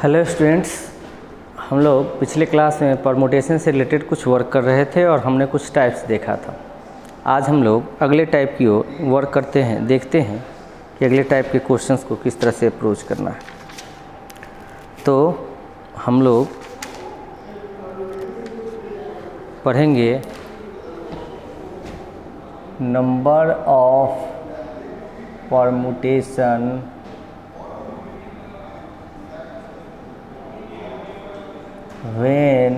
Hello students, हम लोग पिछले क्लास में परमुटेशन से रिलेटेड कुछ वर्क कर रहे थे और हमने कुछ टाइप्स देखा था। आज हम लोग अगले टाइप की ओर वर्क करते हैं, देखते हैं कि अगले टाइप के क्वेश्चंस को किस तरह से अप्रोच करना है। तो हम लोग पढ़ेंगे number of permutation when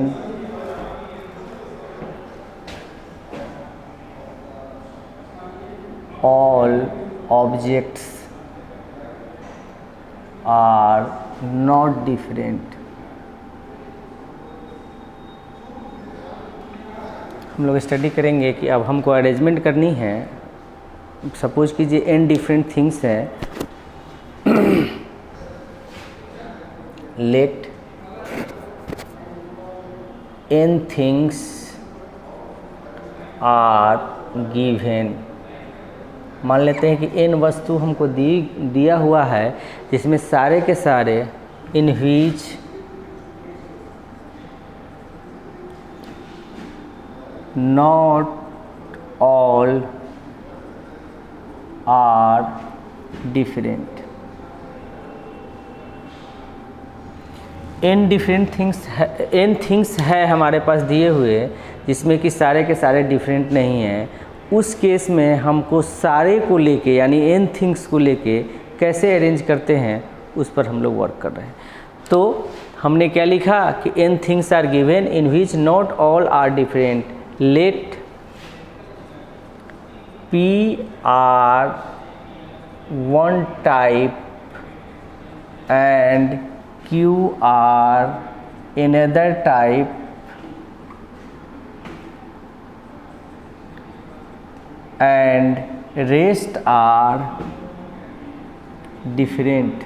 all objects are not different। हम लोग स्टडी करेंगे कि अब हमको अरेंजमेंट करनी है। सपोज कीजिए n डिफरेंट थिंग्स हैं, late n things are given। मान लेते हैं कि n वस्तु हमको दिया हुआ है, जिसमें सारे के सारे in which not all are different। n different things है हमारे पास दिए हुए, जिसमें कि सारे के सारे डिफरेंट नहीं हैं। उस केस में हमको सारे को लेके यानी n थिंग्स को लेके कैसे अरेंज करते हैं, उस पर हम लोग वर्क कर रहे हैं। तो हमने क्या लिखा कि n things are given in which not all are different. Let p are one type and Q are another type and rest are different।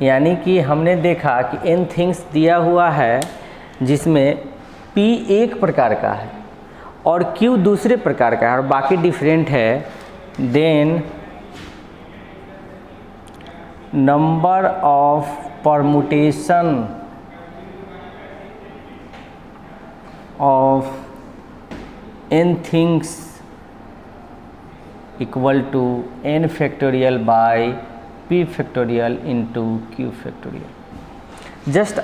यानी कि हमने देखा कि n थिंग्स दिया हुआ है, जिसमें P एक प्रकार का है और Q दूसरे प्रकार का है और बाकी डिफरेंट है। Then number of permutation of n things equal to n factorial by p factorial into q factorial। Just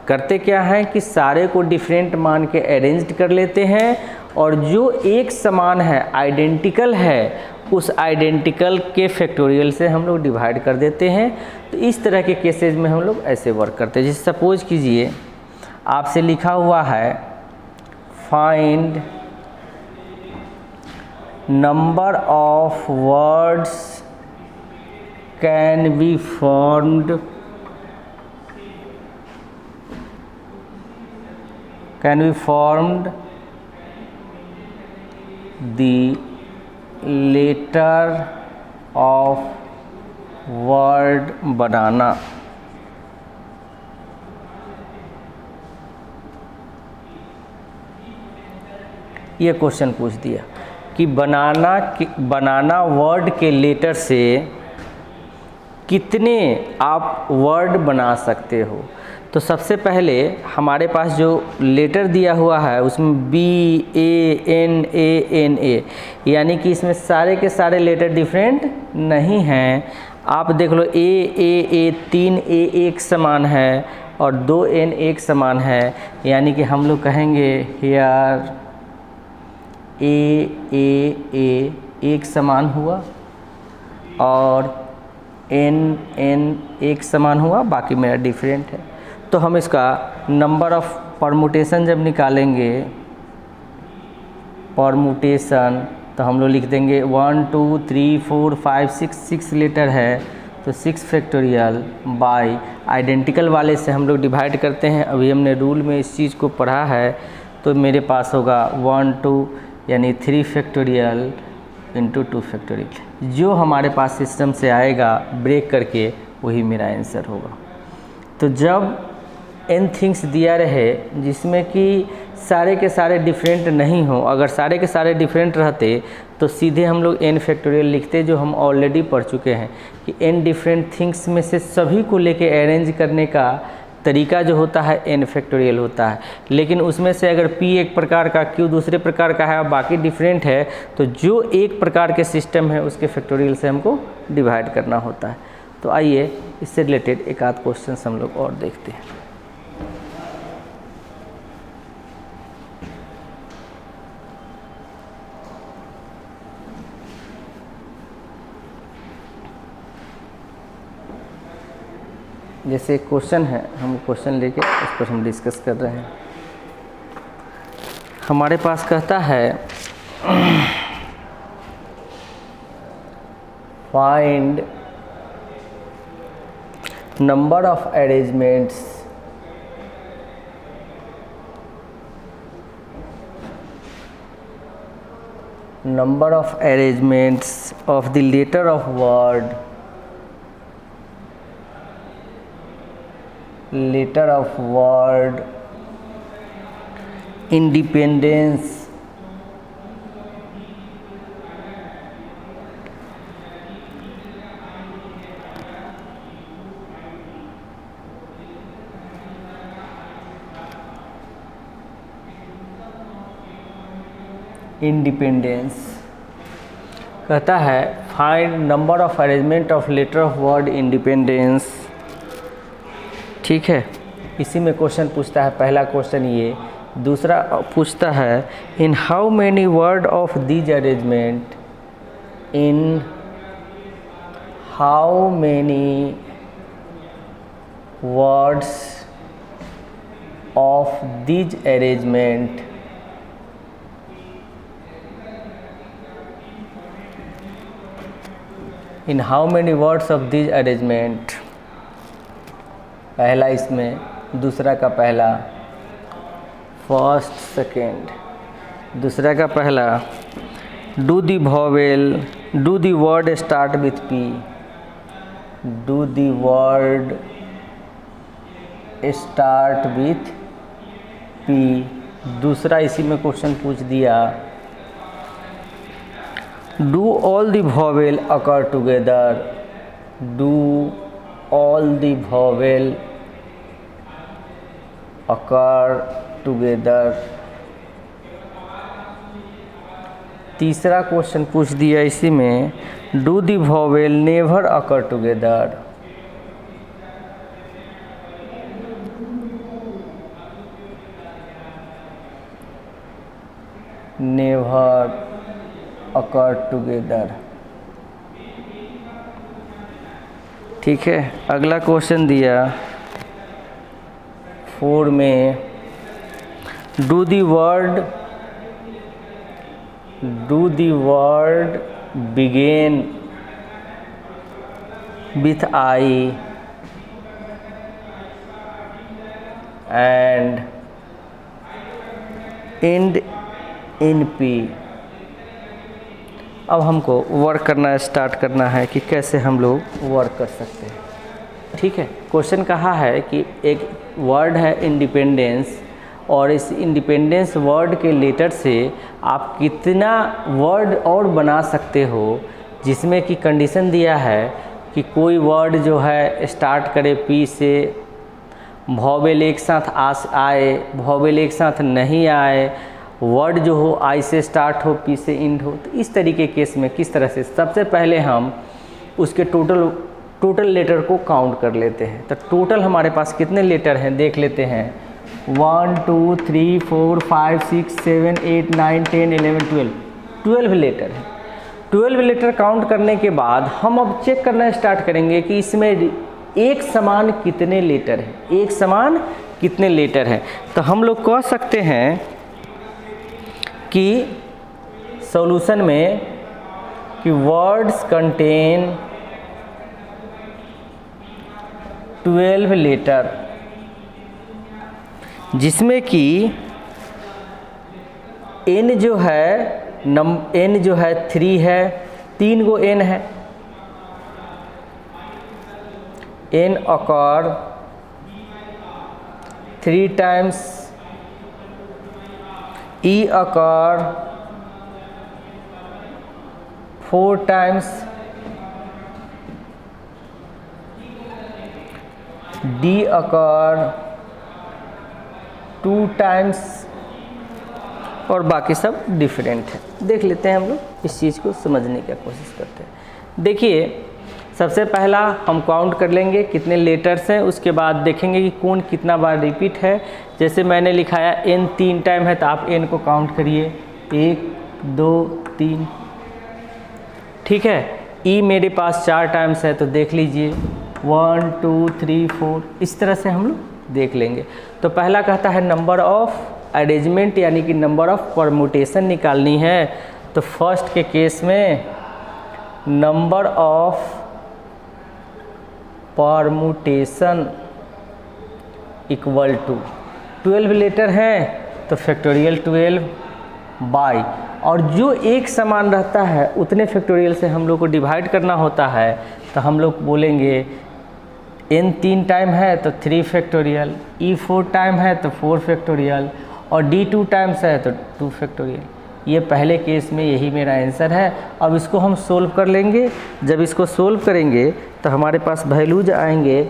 करते क्या है कि सारे को डिफरेंट मान के अरेंज कर लेते हैं और जो एक समान है, आइडेंटिकल है, उस आइडेंटिकल के फैक्टोरियल से हम लोग डिवाइड कर देते हैं। तो इस तरह के केसेस में हम लोग ऐसे वर्क करते हैं। जैसे सपोज कीजिए आपसे लिखा हुआ है find number of words can be formed the letter of word बनाना। ये क्वेश्चन पूछ दिया कि बनाना वर्ड के लेटर से कितने आप वर्ड बना सकते हो। तो सबसे पहले हमारे पास जो लेटर दिया हुआ है उसमें BANA यानी कि इसमें सारे के सारे लेटर डिफरेंट नहीं हैं। आप देख लो A 3 A एक समान है और 2 N एक समान है, यानी कि हम लोग कहेंगे हियर A एक समान हुआ और N एक समान हुआ, बाकी मेरा डिफरेंट है। तो हम इसका नंबर ऑफ परमुटेशन जब निकालेंगे, परमुटेशन, तो हम लोग लिख देंगे 1 2 3 4 5 6 लेटर है तो 6 फैक्टोरियल बाय आइडेंटिकल वाले से हम लोग डिवाइड करते हैं। अभी हमने रूल में इस चीज़ को पढ़ा है, तो मेरे पास होगा 1 2 यानी 3 फैक्टोरियल इंटू 2 फैक्टोरियल। जो हमारे पास सिस्टम से आएगा ब्रेक करके, वही मेरा आंसर होगा। तो जब n थिंग्स दिया रहे जिसमें कि सारे के सारे डिफरेंट नहीं हो। अगर सारे के सारे डिफरेंट रहते तो सीधे हम लोग n फैक्टोरियल लिखते, जो हम ऑलरेडी पढ़ चुके हैं कि n डिफरेंट थिंग्स में से सभी को लेके अरेंज करने का तरीका जो होता है n फैक्टोरियल होता है। लेकिन उसमें से अगर p एक प्रकार का, q दूसरे प्रकार का है और बाकी डिफरेंट है, तो जो एक प्रकार के सिस्टम है उसके फैक्टोरियल से हमको डिवाइड करना होता है। तो आइए इससे रिलेटेड एक आध क्वेश्चन हम लोग और देखते हैं। जैसे एक क्वेश्चन है, हम क्वेश्चन लेके उस पर हम डिस्कस कर रहे हैं। हमारे पास कहता है find number of arrangements of the letter of word independence कहता है find number of arrangement of letter of word independence. ठीक है, इसी में क्वेश्चन पूछता है, पहला क्वेश्चन ये। दूसरा पूछता है in how many word of these arrangement, in how many words of these arrangement in how many words of these arrangement. पहला इसमें, दूसरा का पहला, फर्स्ट सेकेंड। दूसरा का पहला do the vowel, do the word start with P, do the word start with P. दूसरा इसी में क्वेश्चन पूछ दिया do all the vowel occur together, do all the vowel occur together। तीसरा क्वेश्चन पूछ दिया इसी में do the vowel never occur together, never occur together. ठीक है, अगला क्वेश्चन दिया 4 में do the word begin with I and end in P. अब हमको वर्क करना स्टार्ट करना है कि कैसे हम लोग वर्क कर सकते हैं। ठीक है, क्वेश्चन कहा है कि एक वर्ड है इंडिपेंडेंस, और इस इंडिपेंडेंस वर्ड के लेटर से आप कितना वर्ड और बना सकते हो, जिसमें कि कंडीशन दिया है कि कोई वर्ड जो है स्टार्ट करे पी से, वॉवेल एक साथ आए, वॉवेल एक साथ नहीं आए, वर्ड जो हो आई से स्टार्ट हो पी से इंड हो। तो इस तरीके केस में किस तरह से, सबसे पहले हम उसके टोटल लेटर को काउंट कर लेते हैं। तो टोटल हमारे पास कितने लेटर हैं देख लेते हैं। 1 2 3 4 5 6 7 8 9 10 11 12 लेटर है। 12 लेटर काउंट करने के बाद हम अब चेक करना स्टार्ट करेंगे कि इसमें एक समान कितने लेटर हैं, एक समान कितने लेटर हैं। तो हम लोग कह सकते हैं कि सॉल्यूशन में कि वर्ड्स कंटेन 12 लेटर, जिसमें कि n जो है 3 है, 3 गो n है। n occur 3 times E occur 4 times, D occur 2 times, और बाकी सब डिफरेंट है। देख लेते हैं हम लोग इस चीज़ को समझने की कोशिश करते हैं। देखिए सबसे पहला हम काउंट कर लेंगे कितने लेटर्स हैं, उसके बाद देखेंगे कि कौन कितना बार रिपीट है। जैसे मैंने लिखाया n 3 टाइम है तो आप n को काउंट करिए, 1 2 3, ठीक है। E मेरे पास 4 टाइम्स है तो देख लीजिए 1 2 3 4, इस तरह से हम लोग देख लेंगे। तो पहला कहता है नंबर ऑफ अरेंजमेंट यानी कि नंबर ऑफ परमुटेशन निकालनी है। तो फर्स्ट के केस में number of permutation equal to 12 letter हैं तो फैक्टोरियल 12 बाई, और जो एक समान रहता है उतने फैक्टोरियल से हम लोग को डिवाइड करना होता है। तो हम लोग बोलेंगे n 3 टाइम है तो 3 फैक्टोरियल, E 4 टाइम है तो 4 फैक्टोरियल, और D 2 टाइम्स है तो 2 फैक्टोरियल। ये पहले केस में यही मेरा आंसर है। अब इसको हम सोल्व कर लेंगे। जब इसको सोल्व करेंगे तो हमारे पास वैल्यूज आएंगे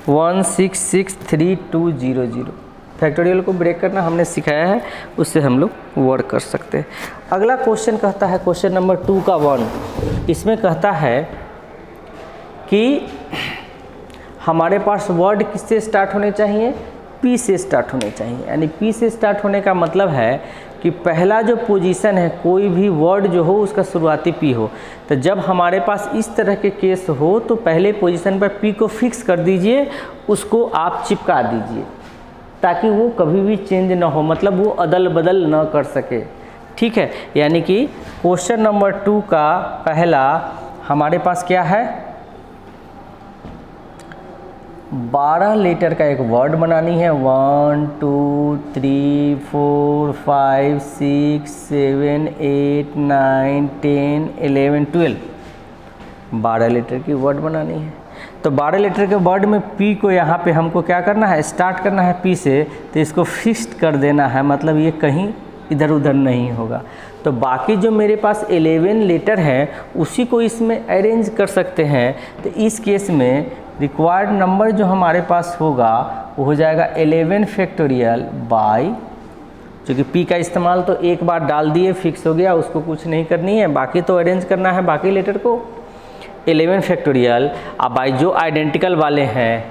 1663200। फैक्टोरियल को ब्रेक करना हमने सिखाया है, उससे हम लोग वर्क कर सकते हैं। अगला क्वेश्चन कहता है क्वेश्चन नंबर 2 का 1, इसमें कहता है कि हमारे पास वर्ड किससे स्टार्ट होने चाहिए, P से स्टार्ट होने चाहिए। यानी P से स्टार्ट होने का मतलब है कि पहला जो पोजीशन है कोई भी वर्ड जो हो उसका शुरुआती P हो। तो जब हमारे पास इस तरह के केस हो तो पहले पोजीशन पर P को फिक्स कर दीजिए, उसको आप चिपका दीजिए ताकि वो कभी भी चेंज ना हो, मतलब वो अदल बदल ना कर सके, ठीक है। यानी कि क्वेश्चन नंबर 2 का पहला हमारे पास क्या है, 12 लेटर का एक वर्ड बनानी है। 1 2 3 4 5 6 7 8 9 10 11 12, 12 लेटर की वर्ड बनानी है। तो 12 लेटर के वर्ड में P को यहाँ पे हमको क्या करना है, स्टार्ट करना है P से, तो इसको फिक्स्ड कर देना है, मतलब ये कहीं इधर उधर नहीं होगा। तो बाकी जो मेरे पास 11 लेटर हैं उसी को इसमें अरेंज कर सकते हैं। तो इस केस में रिक्वायर्ड नंबर जो हमारे पास होगा वो हो जाएगा 11 फैक्टोरियल बाई, क्योंकि P का इस्तेमाल तो एक बार डाल दिए फिक्स हो गया, उसको कुछ नहीं करनी है, बाकी तो अरेंज करना है बाकी लेटर को। 11 फैक्टोरियल अब बाई जो आइडेंटिकल वाले हैं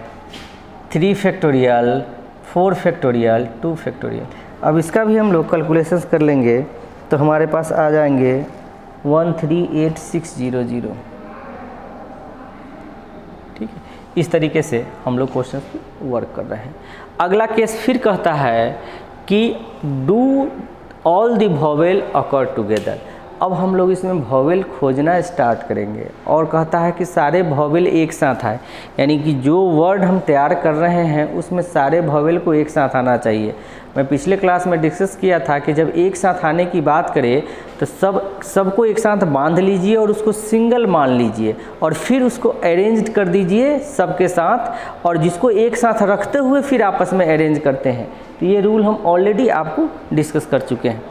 3 फैक्टोरियल 4 फैक्टोरियल 2 फैक्टोरियल। अब इसका भी हम लोग कैलकुलेशंस कर लेंगे तो हमारे पास आ जाएंगे 138600, ठीक है। इस तरीके से हम लोग क्वेश्चन वर्क कर रहे हैं। अगला केस फिर कहता है कि do all the vowel occur together. अब हम लोग इसमें वॉवेल खोजना स्टार्ट करेंगे और कहता है कि सारे वॉवेल एक साथ आए, यानी कि जो वर्ड हम तैयार कर रहे हैं उसमें सारे वॉवेल को एक साथ आना चाहिए। मैं पिछले क्लास में डिस्कस किया था कि जब एक साथ आने की बात करें तो सबको एक साथ बांध लीजिए और उसको सिंगल मान लीजिए और फिर उसको अरेंज कर दीजिए सबके साथ, और जिसको एक साथ रखते हुए फिर आपस में अरेंज करते हैं। तो ये रूल हम ऑलरेडी आपको डिस्कस कर चुके हैं।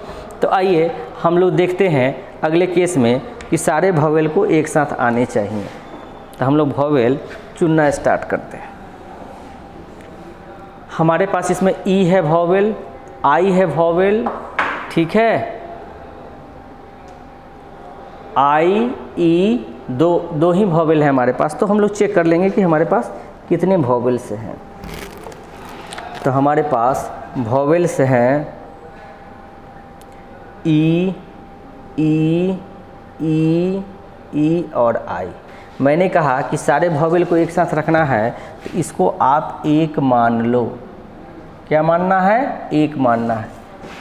तो आइए हम लोग देखते हैं अगले केस में कि सारे वॉवेल को एक साथ आने चाहिए। तो हम लोग वॉवेल चुनना स्टार्ट करते हैं। हमारे पास इसमें ई है वॉवेल, आई है वॉवेल, ठीक है। आई ई दो ही वॉवेल है हमारे पास। तो हम लोग चेक कर लेंगे कि हमारे पास कितने वॉवेल्स हैं। तो हमारे पास वॉवेल्स हैं ई ई ई ई और आई। मैंने कहा कि सारे वॉवेल को एक साथ रखना है तो इसको आप एक मान लो। क्या मानना है? एक मानना है।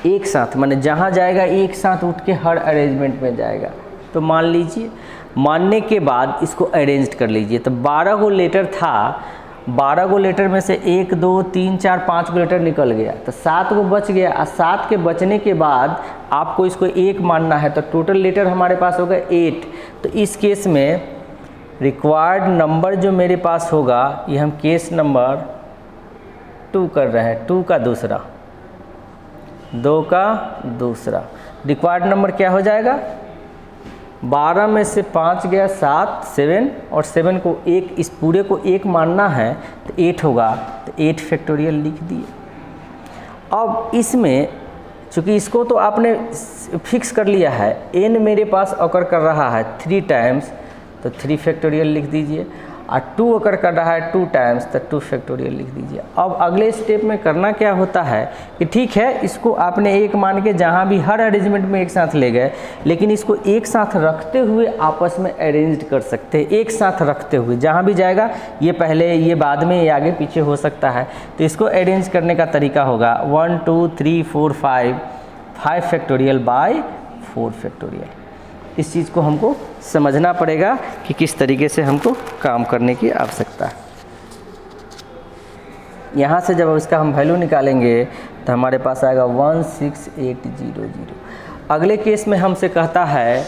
एक साथ माने जहाँ जाएगा एक साथ उठ के हर अरेंजमेंट में जाएगा। तो मान लीजिए, मानने के बाद इसको अरेंज कर लीजिए। तो 12 गो लेटर था, 12 गो लेटर में से 1 2 3 4 5 गो लेटर निकल गया, तो 7 गो बच गया। और 7 के बचने के बाद आपको इसको एक मानना है, तो टोटल लेटर हमारे पास होगा 8। तो इस केस में रिक्वायर्ड नंबर जो मेरे पास होगा ये हम केस नंबर 2 2 कर रहे हैं, 2 का दूसरा, 2 का दूसरा। रिक्वायर्ड नंबर क्या हो जाएगा, 12 में से 5 गया 7, 7 और 7 को 1, इस पूरे को 1 मानना है तो 8 होगा, तो 8 फैक्टोरियल लिख दिए। अब इसमें चूँकि इसको तो आपने फिक्स कर लिया है, n मेरे पास अकर कर रहा है 3 टाइम्स, तो 3 फैक्टोरियल लिख दीजिए, और 2 अगर कर रहा है 2 टाइम्स तो 2 फैक्टोरियल लिख दीजिए। अब अगले स्टेप में करना क्या होता है कि ठीक है, इसको आपने 1 मान के जहाँ भी हर अरेंजमेंट में एक साथ ले गए, लेकिन इसको एक साथ रखते हुए आपस में अरेंज कर सकते हैं। एक साथ रखते हुए जहाँ भी जाएगा, ये पहले, ये बाद में, ये आगे पीछे हो सकता है, तो इसको अरेंज करने का तरीका होगा 1 2 3 4 5 फैक्टोरियल बाय 4 फैक्टोरियल। इस चीज़ को हमको समझना पड़ेगा कि किस तरीके से हमको काम करने की आवश्यकता है। यहाँ से जब इसका हम वैल्यू निकालेंगे तो हमारे पास आएगा 16800। अगले केस में हमसे कहता है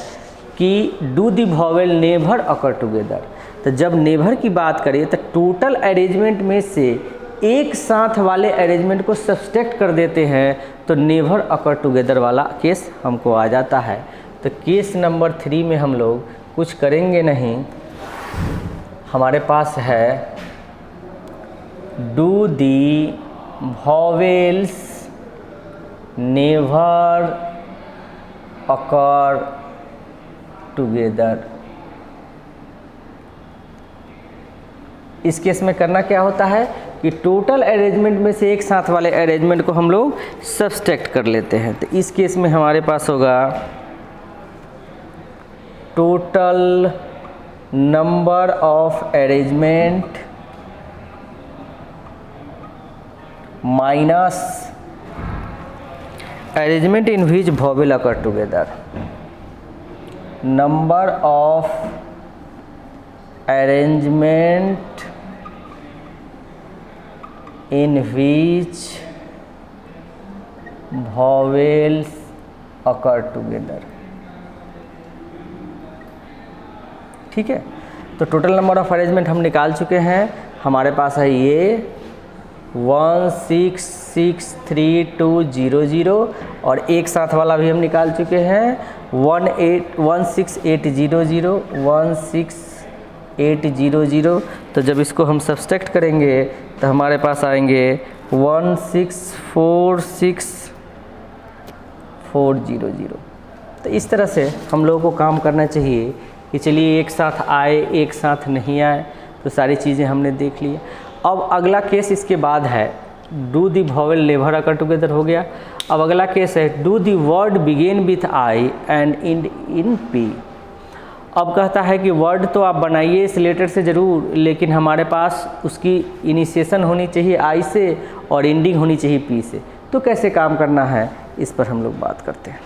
कि do the vowel never occur together. तो जब नेवर की बात करें तो टोटल अरेंजमेंट में से एक साथ वाले अरेंजमेंट को सब्सट्रैक्ट कर देते हैं, तो नेवर अकर टुगेदर वाला केस हमको आ जाता है। तो केस नंबर 3 में हम लोग कुछ करेंगे नहीं, हमारे पास है do the vowels never occur together. इस केस में करना क्या होता है कि टोटल अरेंजमेंट में से एक साथ वाले अरेंजमेंट को हम लोग सब्सट्रैक्ट कर लेते हैं। तो इस केस में हमारे पास होगा total number of arrangement minus arrangement in which vowel occur together. Number of arrangement in which vowels occur together। ठीक है, तो टोटल नंबर ऑफ अरेंजमेंट हम निकाल चुके हैं। हमारे पास है ये 1663200 और एक साथ वाला भी हम निकाल चुके हैं 16800। तो जब इसको हम सब्सट्रैक्ट करेंगे तो हमारे पास आएंगे 1646400। तो इस तरह से हम लोगों को काम करना चाहिए कि चलिए एक साथ आए, एक साथ नहीं आए, तो सारी चीज़ें हमने देख ली। अब अगला केस इसके बाद है do the vowel never occur together हो गया। अब अगला केस है do the word begin with I and end in P. अब कहता है कि वर्ड तो आप बनाइए इस लेटर से ज़रूर, लेकिन हमारे पास उसकी इनिशिएशन होनी चाहिए आई से और एंडिंग होनी चाहिए पी से। तो कैसे काम करना है इस पर हम लोग बात करते हैं।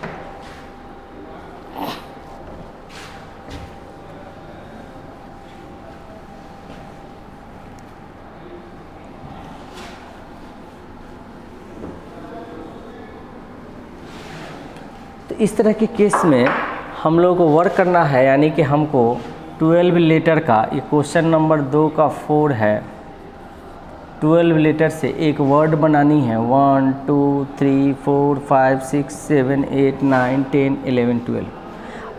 तो इस तरह के केस में हम लोगों को वर्क करना है, यानी कि हमको 12 लेटर का, ये क्वेश्चन नंबर 2 का 4 है, 12 लेटर से एक वर्ड बनानी है। 1 2 3 4 5 6 7 8 9 10 11 12।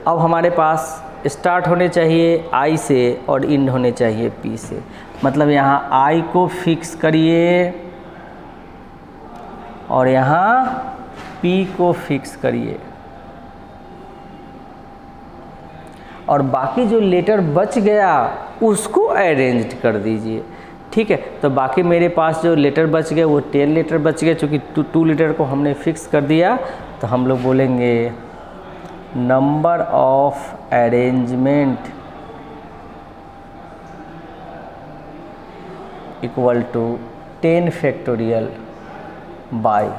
अब हमारे पास स्टार्ट होने चाहिए आई से और एंड होने चाहिए पी से। मतलब यहाँ आई को फिक्स करिए और यहाँ पी को फिक्स करिए, और बाकी जो लेटर बच गया उसको अरेंज कर दीजिए। ठीक है, तो बाकी मेरे पास जो लेटर बच गए वो 10 लेटर बच गए। चूँकि 2 लेटर को हमने फिक्स कर दिया, तो हम लोग बोलेंगे number of arrangement equal to 10 factorial by.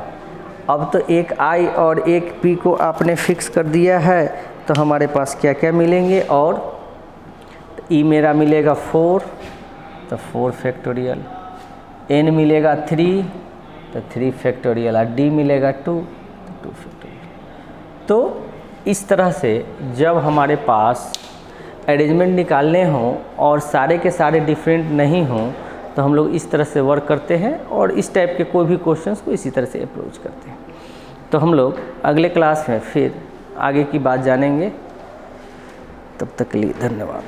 अब तो एक आई और एक पी को आपने फिक्स कर दिया है, तो हमारे पास क्या क्या मिलेंगे, और ई मेरा मिलेगा 4, तो 4 फैक्टोरियल, एन मिलेगा 3, तो 3 फैक्टोरियल, और डी मिलेगा 2, तो 2 फैक्टोरियल। तो इस तरह से जब हमारे पास अरेंजमेंट निकालने हों और सारे के सारे डिफरेंट नहीं हों, तो हम लोग इस तरह से वर्क करते हैं और इस टाइप के कोई भी क्वेश्चंस को इसी तरह से अप्रोच करते हैं। तो हम लोग अगले क्लास में फिर आगे की बात जानेंगे। तब तक के लिए धन्यवाद।